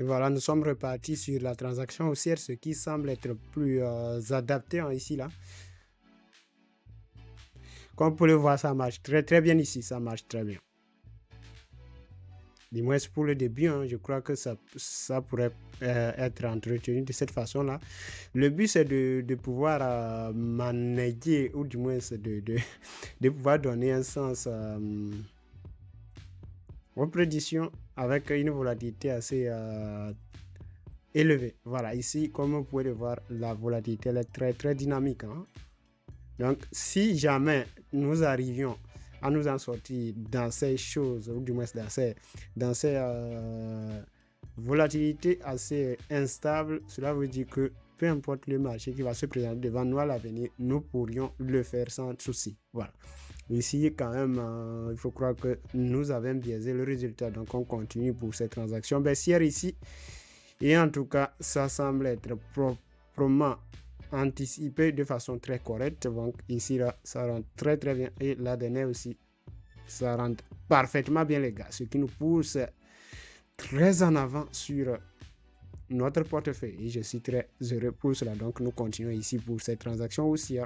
Et voilà, nous sommes repartis sur la transaction haussière, ce qui semble être plus adapté ici, là. Comme vous pouvez le voir, ça marche très très bien ici, ça marche très bien. Du moins pour le début, je crois que ça pourrait être entretenu de cette façon-là. Le but, c'est de pouvoir manager, ou du moins de pouvoir donner un sens aux prédictions avec une volatilité assez élevée. Voilà, ici, comme vous pouvez le voir, la volatilité elle est très très dynamique. Donc, si jamais nous arrivions à nous en sortir dans ces choses, ou du moins dans ces volatilités assez instables, cela veut dire que peu importe le marché qui va se présenter devant nous à l'avenir, nous pourrions le faire sans souci. Voilà. Ici, quand même, il faut croire que nous avons biaisé le résultat. Donc, on continue pour cette transaction baissière ici. Et en tout cas, ça semble être proprement anticipé de façon très correcte. Donc ici, là, ça rentre très très bien. Et la dernière aussi, ça rentre parfaitement bien, les gars. Ce qui nous pousse très en avant sur notre portefeuille. Et je suis très heureux pour cela. Donc nous continuons ici pour cette transaction aussi.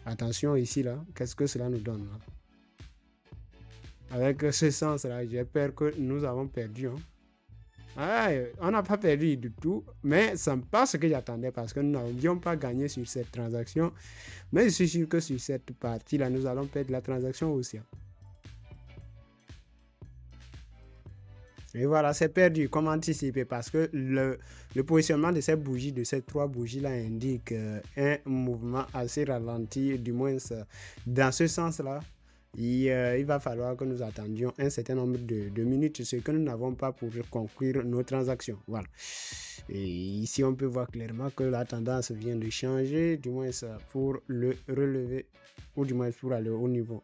Attention ici, là, qu'est-ce que cela nous donne là? Avec ce sens-là, j'ai peur que nous avons perdu. Ah, on n'a pas perdu du tout, mais ce n'est pas ce que j'attendais parce que nous n'avions pas gagné sur cette transaction. Mais je suis sûr que sur cette partie-là, nous allons perdre la transaction aussi. Et voilà, c'est perdu, comme anticipé, parce que le positionnement de ces bougies, de ces trois bougies-là, indique un mouvement assez ralenti, du moins dans ce sens-là. Il va falloir que nous attendions un certain nombre de minutes, ce que nous n'avons pas pour conclure nos transactions. Voilà. Et ici, on peut voir clairement que la tendance vient de changer, du moins pour le relever, ou du moins pour aller au niveau